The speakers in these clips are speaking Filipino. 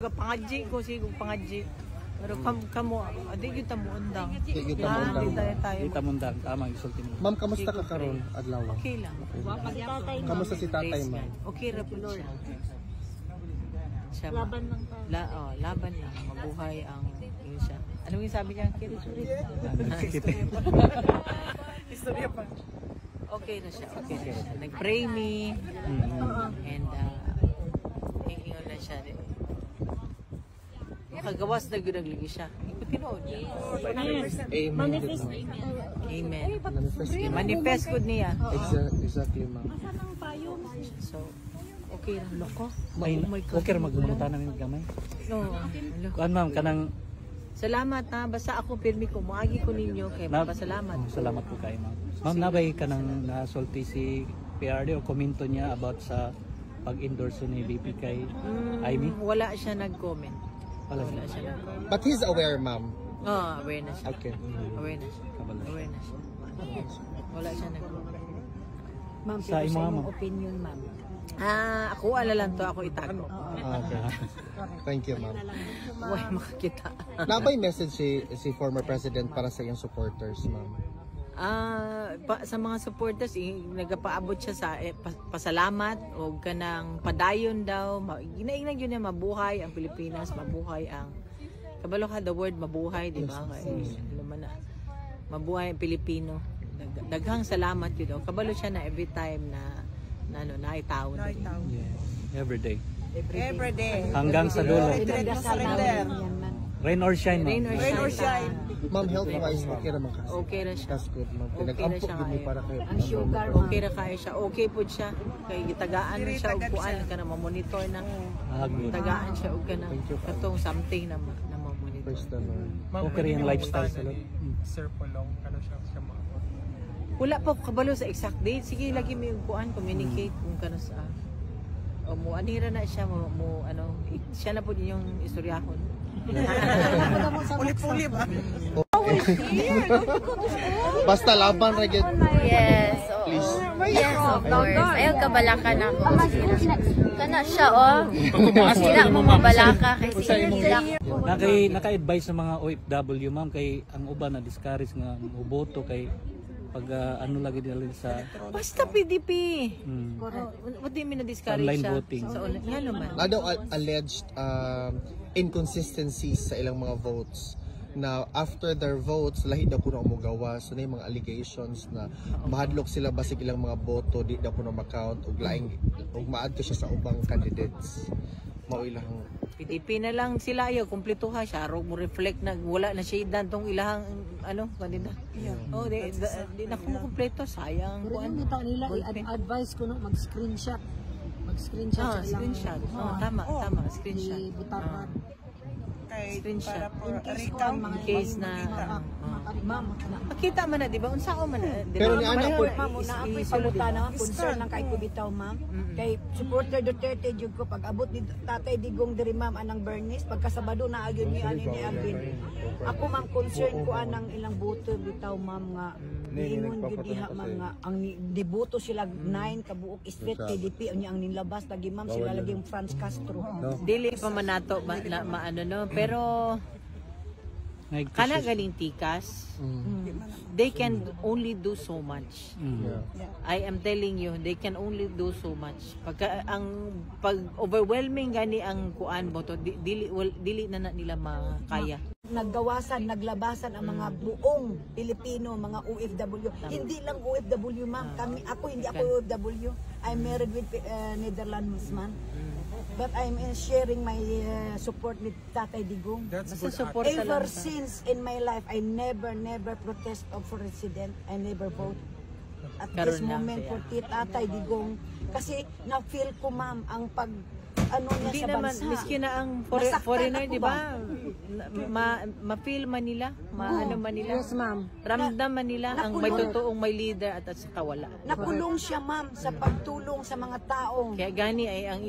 Pangadji ko siguro pangadji. Pero kamo adi gyud ta mo undang. Di ta mundang tama isulti mo. Ma'am, kamusta ka karon adlaw? Okay lang. Kamusta si tatay, ma'am? Okay ra pud siya. Laban lang tayo. Laban lang. Mabuhay ang yun siya. Ano yung sabi niya? Istorya pa. Okay na siya. Okay na siya. Nag-pray me. And ingon na siya. Makagawas na naglagi siya. Ipatinood niya. Amen. Manifest good niya. Exactly, ma'am. So, okay lang. Loko. Okay ra magmutan namin gamay. No. Kuan ma'am kanang Salamat na. Basta ako pirmi ko. Muagi ko ninyo. Kaya magpasalamat. Salamat po kayo ma'am. Ma'am, nabay ka nang nasulti si PRD o komento niya about sa pag-endorse ni BP kay Amy? Wala siya nag-comment. Wala siya nag-comment. But he's aware, ma'am. Aware na siya. Okay. Aware na siya. Aware na siya. Wala siya nag-comment. Ma'am, Sa pero imo, sa ma'am. imong opinion, ma'am. Ako lang to. Ako itago. Okay. Thank you, ma'am. Huwag makakita. Nabay message si former president para sa iyong supporters, ma'am? Sa mga supporters, nagapaabot siya sa pasalamat o kanang padayon daw. Ginaingnan yun niya mabuhay ang Pilipinas, mabuhay ang kabalo ka the word mabuhay, di ba? Mabuhay ang Pilipino. Daghang salamat yun daw. Kabalo siya na every time na naitaon. Every day. Every day. Hanggang sa dulo. Surrender. Rain or shine, ma'am. Rain or shine. Ma'am, health-wise, okay naman kasi. Okay na siya. That's good, ma'am. Okay na Pinag-ampok siya din mo ngayon. para kayo. Ang sugar, ma'am. Okay ra kaya siya. Okay po siya. Kay gitagaan na siya og kuan ka na ma-monitor na. Good. Tagaan siya og kana katong something na ma-monitor. First the Lord. Okay rin yung lifestyle sa loob. Sir Polong, ano siya maabot? Wala pa ko kabalo sa exact date. Sige lagi mi og kuan communicate kung kano sa o mo anira na siya mo ano siya na po yung istoryahon. Puli-puli ba? Basta laban ra gyud. Yes, oo. Please. Yes, of course. Ayaw kabalakan ako. Kana siya, Sila mo mabalaka kasi sila. Naka-advise sa mga OFW, ma'am, kay ang uban na discourage nga moboto kay pag ano lagi nila sa Basta PDP. What do you mean na discourage online siya? voting. Sa nga naman. Daw alleged inconsistencies sa ilang mga votes na after their votes lahi daw kuno mo gawa so na yung mga allegations na mahadlok sila basig ilang mga boto di daw kuno ma-count ug laing ug maadto siya sa ubang candidates mao ilang PDP na lang sila ayo kumpleto ha siya ro mo reflect na wala na shade tong ilahang ano kanina. Oh di na ko kumpleto sayang Pero kuan. yung bitaw nila, i-advise ko no, mag-screenshot. Mag-screenshot sa ilang... Screenshot. Tama, screenshot. Butawan. Screenshot. Recount. In case na Ma'am, makita man na di ba unsa ko man Pero ni anak po ma'am, na ako'y palutan na concern lang kay ko bitaw, ma'am. Kay supporter Duterte jud ko pag abot ni Tatay Digong diri ma'am anang Bernice pagka Sabado na agyon ni ani ni Alvin. Ako ma'am concern ko anang ilang boto bitaw ma'am nga niingon gyud diha ma'am nga ang diboto sila 9 kabuok street PDP unya ang nilabas lagi ma'am sila lagi yung Franz Castro. dili pa man nato maano no pero kana galing tikas they can only do so much. I am telling you they can only do so much pagka ang pag overwhelming gani ang kuan boto dili na nila makaya. Naggawasan, naglabasan ang mga buong Pilipino, mga OFW. Hindi lang OFW, ma'am. Hindi ako OFW. I'm married with Netherlands man. But I'm sharing my support with Tatay Digong. Ever since in my life, I never protest for president. I never vote. At this moment for Tatay Digong. Kasi na-feel ko, ma'am, ang pag ano niya Hindi sa naman, bansa. miski na ang Nasaktan foreigner, ako di ba? Ma-feel man nila, ano man nila. Yes, ma'am. Ramdam man nila ang may totoong may leader at saka wala. Nakulong siya, ma'am, sa pagtulong sa mga taong Kaya gani ay ang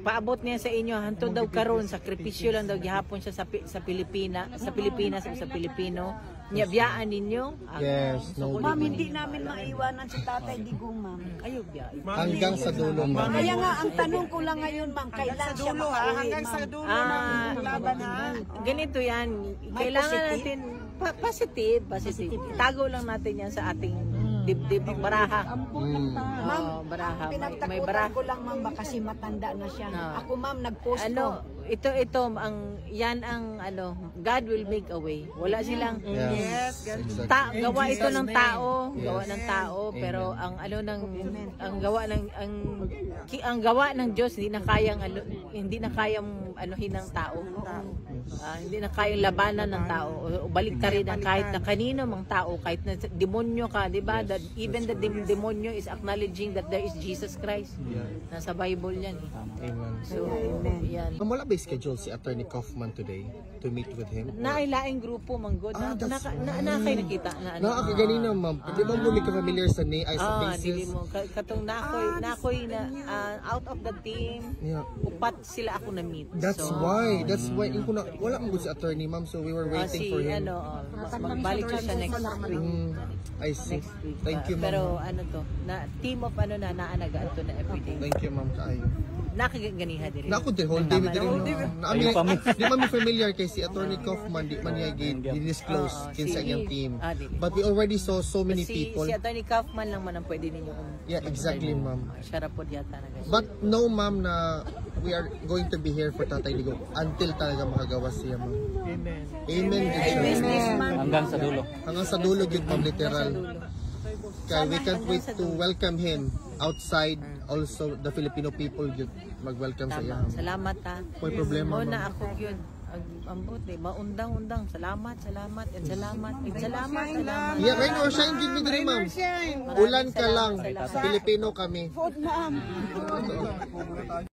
paabot niya sa inyo hantod daw karon sakripisyo lang daw gihapon siya sa Pilipinas sa Pilipino nya biyaan ninyo. Yes, no. Ma'am, hindi namin maiwanan si Tatay Digong, ma'am. Ayo biyaan. Hanggang sa dulo, ma'am. Kaya nga, ang tanong ko lang ngayon, ma'am, kailan siya Dulo ha, makauwi, hanggang sa ma'am? dulo ng laban ha. Ganito yan. Kailangan natin positive. Itago lang natin yan sa ating dibdib ang baraha. Ma'am, Baraha. May pinagtakutan baraha. ko lang, ma'am, baka kasi matanda na siya. No. Ako, ma'am, nag-post ko. Ano, ito yan ang God will make a way. Wala silang Yes, ganun. gawa ito ng tao, gawa ng tao, pero ang gawa ng Diyos hindi na kayang anuhin ng tao. Hindi na kayang labanan ng tao. O balik ka rin kahit na kanino mang tao, kahit na demonyo ka, 'di ba? That even the demonyo is acknowledging that there is Jesus Christ. Nasa Bible 'yan eh. Amen. So, yan. Ma'am, wala ba schedule si Attorney Kaufman today to meet with him? Nailaing grupo manggod na that's kay nakita na ano. Ganina, ma'am. Di ba mo familiar sa ay sa Dili basis? mo katong nakoy na out of the team. Yeah. Upat sila ako na meet. That's why. Yung kuna wala mo si attorney, ma'am, so we were waiting for him. Magbalik siya next week. I see. Next week. Thank you, Pero ma'am. team of naanagaan to na everyday. Thank you, ma'am, kaayo. Nakaganiha diri. Naako din whole day with him. Di man mi familiar kay si Attorney Kaufman, di man niya disclose kinsa iyang team. But we already saw so many people. Si Attorney Kaufman lang man ang pwede ninyo. Yeah, exactly, ma'am. Siya rapod yata na guys. But no, ma'am, na we are going to be here for Tatay Digong until talaga makagawa siya, ma'am. Amen. Amen. Hanggang sa dulo. Hanggang sa dulo yun, ma'am, literal. Kaya we can't wait to welcome him outside. Also, the Filipino people yun mag-welcome sa iya. Salamat ha. May problema, Mo na ma'am. ako yun. Ambot eh. Maundang-undang. Salamat. Yeah, rain or shine, give me the name, ma'am. Ulan ka lang. Salamat. Filipino kami. Vote, ma'am.